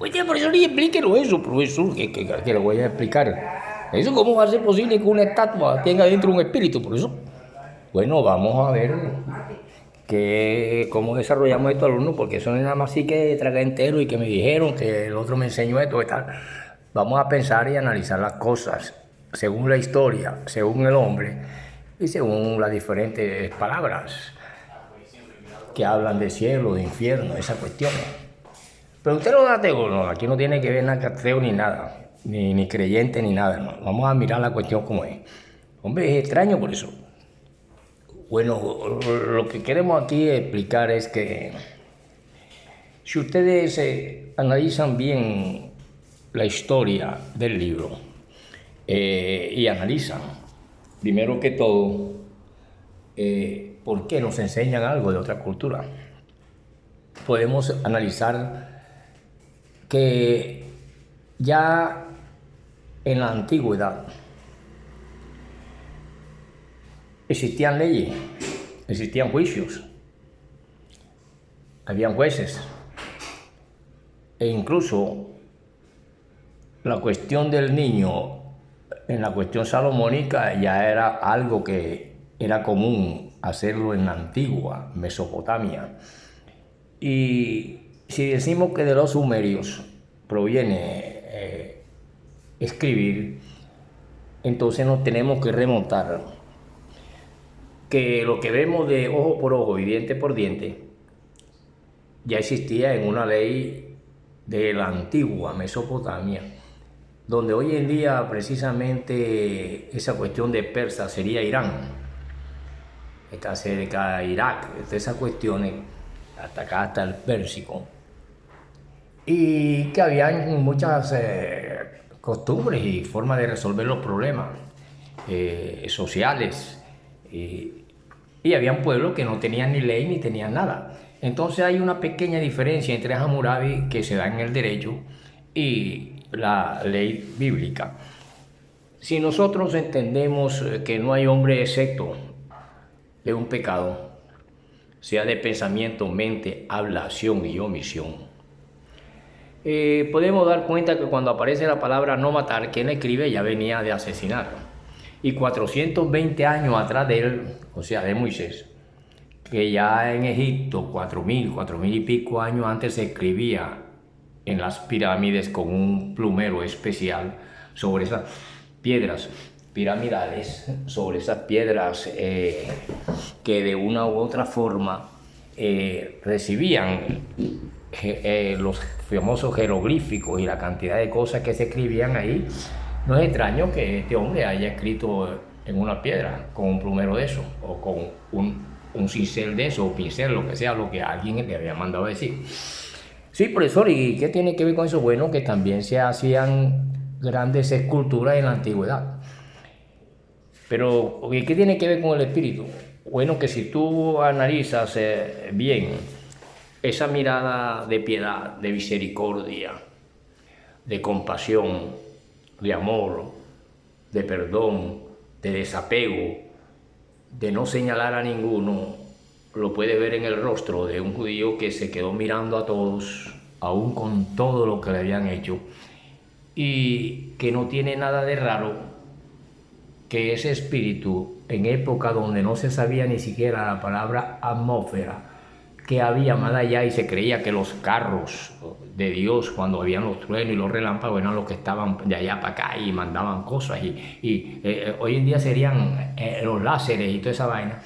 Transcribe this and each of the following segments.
Oye, profesor, y explíquelo eso, profesor, que lo voy a explicar. ¿Eso cómo va a ser posible que una estatua tenga dentro un espíritu, profesor? Bueno, vamos a ver cómo desarrollamos esto alumnos, porque eso no es nada más así que traga entero y que me dijeron que el otro me enseñó esto y tal. Vamos a pensar y analizar las cosas según la historia, según el hombre y según las diferentes palabras que hablan de cielo, de infierno, esas cuestiones. Pero usted no es ateo, no, aquí no tiene que ver nada ateo ni nada, ni creyente ni nada, no. Vamos a mirar la cuestión como es. Hombre, es extraño por eso. Bueno, lo que queremos aquí explicar es que si ustedes analizan bien la historia del libro y analizan, primero que todo, por qué nos enseñan algo de otra cultura, podemos analizar que ya en la antigüedad existían leyes, existían juicios, habían jueces e incluso la cuestión del niño en la cuestión salomónica ya era algo que era común hacerlo en la antigua Mesopotamia. Y si decimos que de los sumerios proviene escribir, entonces nos tenemos que remontar que lo que vemos de ojo por ojo y diente por diente ya existía en una ley de la antigua Mesopotamia, donde hoy en día precisamente esa cuestión de Persa sería Irán, está cerca de Irak, de esas cuestiones, hasta acá, hasta el Pérsico, y que habían muchas costumbres y formas de resolver los problemas sociales, y habían pueblos que no tenían ni ley ni tenían nada. Entonces hay una pequeña diferencia entre Hammurabi, que se da en el derecho, y la ley bíblica. Si nosotros entendemos que no hay hombre excepto de un pecado, sea de pensamiento, mente, habla, acción y omisión, podemos dar cuenta que cuando aparece la palabra no matar, quien la escribe ya venía de asesinar. Y 420 años atrás de él, o sea, de Moisés, que ya en Egipto, 4000 y pico años antes, se escribía en las pirámides con un plumero especial sobre esas piedras piramidales, sobre esas piedras que de una u otra forma recibían los famosos jeroglíficos y la cantidad de cosas que se escribían ahí. No es extraño que este hombre haya escrito en una piedra con un plumero de eso, o con un cincel de eso, o pincel, lo que sea, lo que alguien le había mandado decir. Sí, profesor, ¿y qué tiene que ver con eso? Bueno, que también se hacían grandes esculturas en la antigüedad. Pero, ¿qué tiene que ver con el espíritu? Bueno, que si tú analizas bien esa mirada de piedad, de misericordia, de compasión, de amor, de perdón, de desapego, de no señalar a ninguno, lo puede ver en el rostro de un judío que se quedó mirando a todos, aún con todo lo que le habían hecho, y que no tiene nada de raro que ese espíritu, en época donde no se sabía ni siquiera la palabra atmósfera, que había más allá, y se creía que los carros de Dios, cuando habían los truenos y los relámpagos, eran los que estaban de allá para acá y mandaban cosas, y hoy en día serían los láseres y toda esa vaina,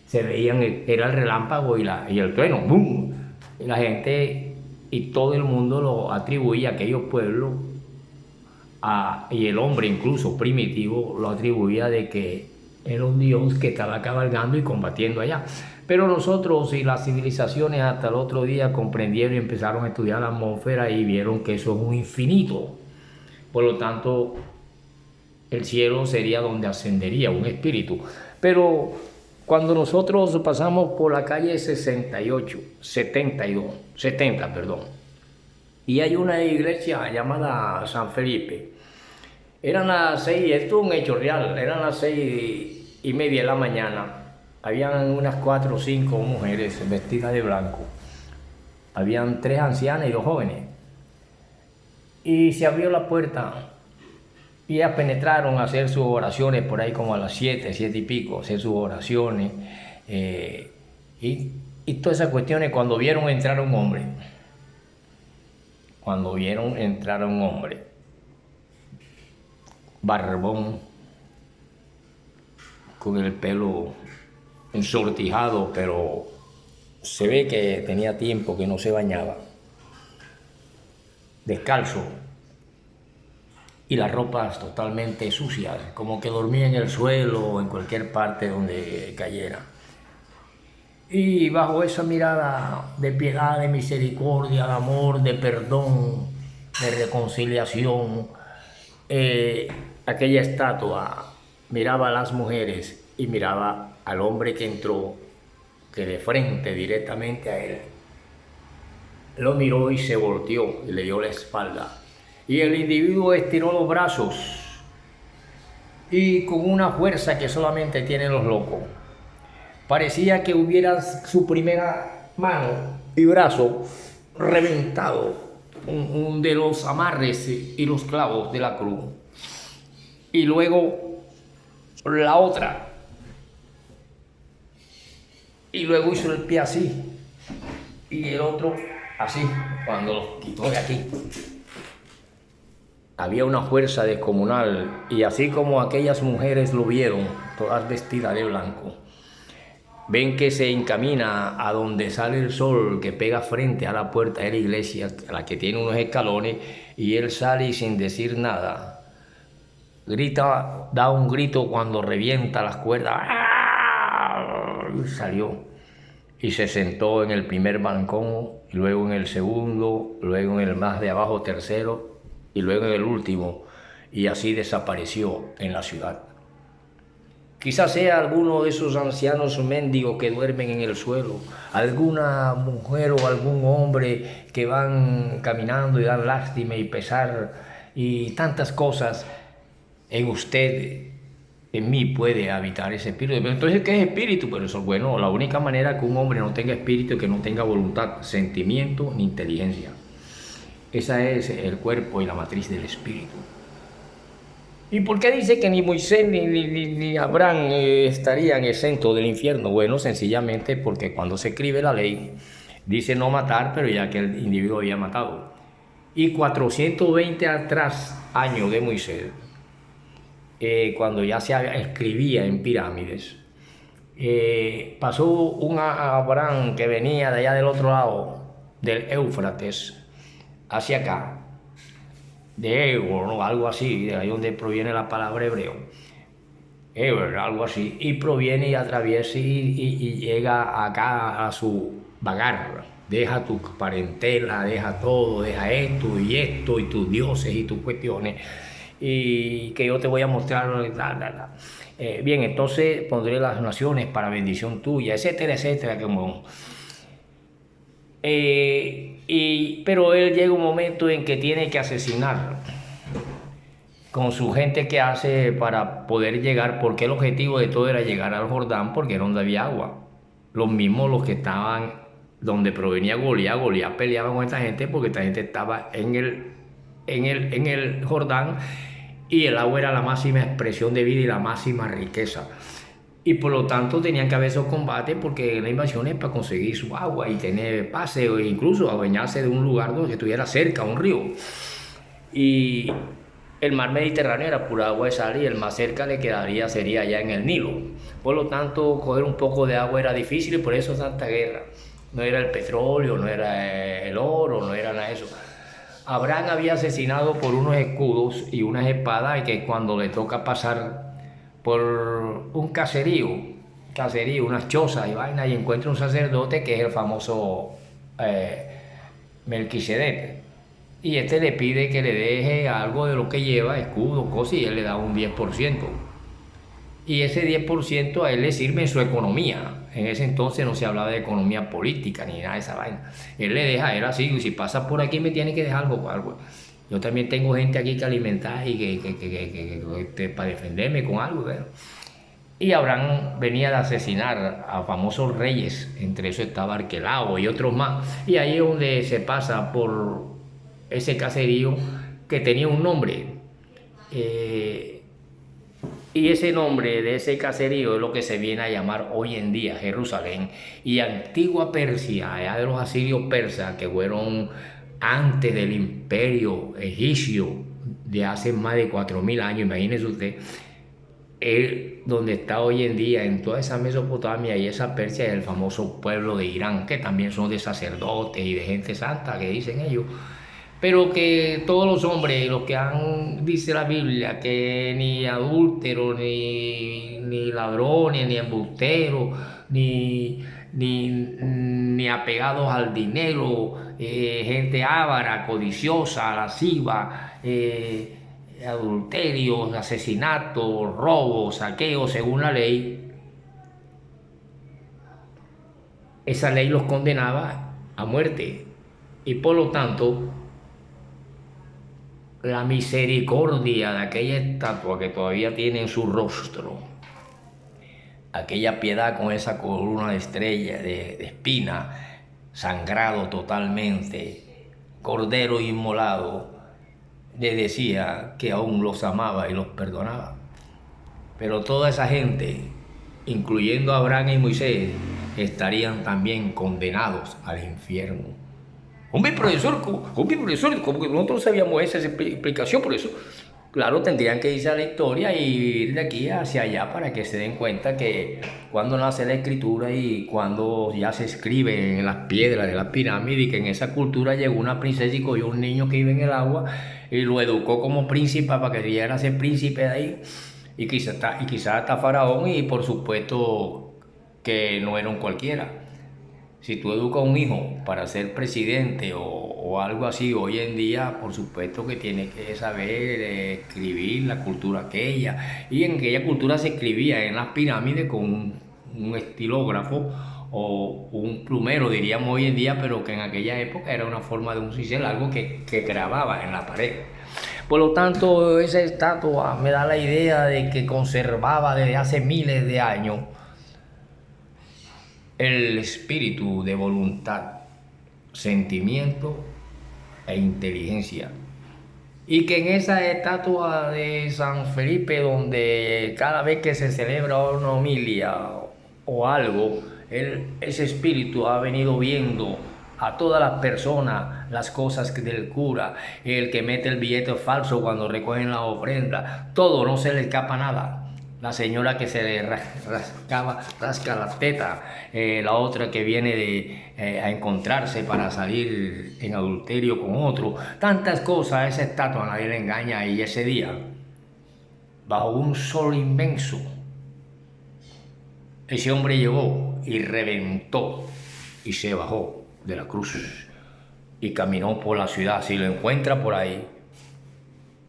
se veían, era el relámpago y el trueno, ¡boom! Y la gente y todo el mundo lo atribuía a aquellos pueblos, y el hombre incluso primitivo lo atribuía de que era un dios que estaba cabalgando y combatiendo allá. Pero nosotros y las civilizaciones hasta el otro día comprendieron y empezaron a estudiar la atmósfera y vieron que eso es un infinito. Por lo tanto, el cielo sería donde ascendería un espíritu. Pero cuando nosotros pasamos por la calle 70, perdón, y hay una iglesia llamada San Felipe, eran las 6, esto es un hecho real, eran las 6:30 de la mañana, habían unas 4 o 5 mujeres vestidas de blanco, habían 3 ancianas y 2 jóvenes, y se abrió la puerta y ellas penetraron a hacer sus oraciones por ahí como a las 7, 7 y pico, hacer sus oraciones y todas esas cuestiones. Cuando vieron entrar a un hombre, barbón, con el pelo ensortijado, pero se ve que tenía tiempo que no se bañaba, descalzo, y las ropas totalmente sucias, como que dormía en el suelo o en cualquier parte donde cayera. Y bajo esa mirada de piedad, de misericordia, de amor, de perdón, de reconciliación, aquella estatua miraba a las mujeres y miraba al hombre que entró, que de frente directamente a él lo miró y se volteó y le dio la espalda. Y el individuo estiró los brazos y con una fuerza que solamente tienen los locos, parecía que hubiera su primera mano y brazo reventado de los amarres y los clavos de la cruz, y luego la otra, y luego hizo el pie así y el otro así. Cuando lo quitó de aquí, había una fuerza descomunal, y así como aquellas mujeres lo vieron, todas vestidas de blanco, ven que se encamina a donde sale el sol, que pega frente a la puerta de la iglesia, a la que tiene unos escalones, y él sale y sin decir nada, grita, da un grito cuando revienta las cuerdas, ¡ah! Y salió y se sentó en el primer balcón, y luego en el segundo, luego en el más de abajo tercero, y luego en el último, y así desapareció en la ciudad. Quizás sea alguno de esos ancianos mendigos que duermen en el suelo, alguna mujer o algún hombre que van caminando y dan lástima y pesar y tantas cosas. En usted, en mí puede habitar ese espíritu. Pero entonces, ¿qué es espíritu? Pero eso, bueno, la única manera que un hombre no tenga espíritu es que no tenga voluntad, sentimiento ni inteligencia. Ese es el cuerpo y la matriz del espíritu. ¿Y por qué dice que ni Moisés ni Abraham estarían exentos del infierno? Bueno, sencillamente porque cuando se escribe la ley, dice no matar, pero ya que el individuo había matado. Y 420 años de Moisés, cuando ya se escribía en pirámides, pasó un Abraham que venía de allá del otro lado del Éufrates hacia acá, de Eber, ¿no? Algo así, de ahí donde proviene la palabra hebreo, Eber, algo así, y proviene y atraviesa y llega acá a su vagar. Deja tu parentela, deja todo, deja esto y tus dioses y tus cuestiones, y que yo te voy a mostrar. Bien, entonces pondré las naciones para bendición tuya, etcétera, etcétera, como... pero él llega un momento en que tiene que asesinar con su gente que hace para poder llegar, porque el objetivo de todo era llegar al Jordán, porque era donde había agua. Los mismos los que estaban donde provenía Goliat peleaba con esta gente, porque esta gente estaba en el Jordán, y el agua era la máxima expresión de vida y la máxima riqueza. Y por lo tanto tenían que haber esos combates, porque la invasión es para conseguir su agua y tener paseo e incluso adueñarse de un lugar donde estuviera cerca, un río. Y el mar Mediterráneo era pura agua de sal, y el más cerca le quedaría sería allá en el Nilo. Por lo tanto, coger un poco de agua era difícil, y por eso tanta guerra. No era el petróleo, no era el oro, no era nada de eso. Abraham había asesinado por unos escudos y unas espadas, y que cuando le toca pasar por un caserío, unas chozas y vainas, y encuentra un sacerdote que es el famoso Melquisedec, y este le pide que le deje algo de lo que lleva, escudo, cosas, y él le da un 10%. Y ese 10% a él le sirve en su economía. En ese entonces no se hablaba de economía política ni nada de esa vaina. Él le deja, él así, y si pasa por aquí me tiene que dejar algo. Yo también tengo gente aquí que alimentar y que para defenderme con algo, ¿verdad? Y Abraham venía de asesinar a famosos reyes, entre eso estaba Arquelao y otros más. Y ahí es donde se pasa por ese caserío, que tenía un nombre. Y ese nombre de ese caserío es lo que se viene a llamar hoy en día Jerusalén. Y antigua Persia, allá de los asirios persas, que fueron antes del imperio egipcio de hace más de 4000 años, imagínense usted, donde está hoy en día, en toda esa Mesopotamia y esa Persia, es el famoso pueblo de Irán, que también son de sacerdotes y de gente santa, que dicen ellos. Pero que todos los hombres, los que han, dice la Biblia, que ni adúlteros, ni ladrones, ni embusteros, ni apegados al dinero, gente avara, codiciosa, lasciva, adulterios, asesinatos, robos, saqueos, según la ley, esa ley los condenaba a muerte. Y por lo tanto, la misericordia de aquella estatua que todavía tiene en su rostro, aquella piedad con esa columna de estrella, de espina, sangrado totalmente, cordero inmolado, le decía que aún los amaba y los perdonaba. Pero toda esa gente, incluyendo a Abraham y Moisés, estarían también condenados al infierno. Hombre, profesor, como que nosotros sabíamos esa explicación, por eso, claro, tendrían que irse a la historia y ir de aquí hacia allá para que se den cuenta que cuando nace la escritura y cuando ya se escribe en las piedras de las pirámides, y que en esa cultura llegó una princesa y cogió un niño que vive en el agua y lo educó como príncipe para que llegara a ser príncipe de ahí, y quizás hasta faraón, y por supuesto que no era un cualquiera. Si tú educas a un hijo para ser presidente o algo así, hoy en día, por supuesto que tiene que saber escribir la cultura aquella. Y en aquella cultura se escribía en las pirámides con un estilógrafo o un plumero, diríamos hoy en día, pero que en aquella época era una forma de un cincel, algo que grababa en la pared. Por lo tanto, esa estatua me da la idea de que conservaba desde hace miles de años el espíritu de voluntad, sentimiento e inteligencia. Y que en esa estatua de San Felipe, donde cada vez que se celebra una homilia o algo, ese espíritu ha venido viendo a todas las personas las cosas del cura, el que mete el billete falso cuando recogen la ofrenda, todo, no se le escapa nada. La señora que se le rasca la teta, la otra que viene a encontrarse para salir en adulterio con otro. Tantas cosas, esa estatua nadie le engaña. Y ese día, bajo un sol inmenso, ese hombre llegó y reventó y se bajó de la cruz y caminó por la ciudad. Si lo encuentra por ahí,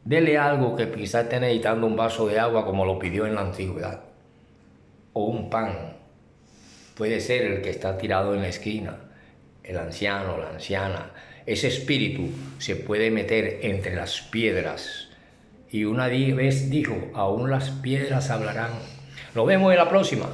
dele algo, que quizás esté necesitando un vaso de agua como lo pidió en la antigüedad, o un pan. Puede ser el que está tirado en la esquina, el anciano, la anciana. Ese espíritu se puede meter entre las piedras. Y una vez dijo, aún las piedras hablarán. Nos vemos en la próxima.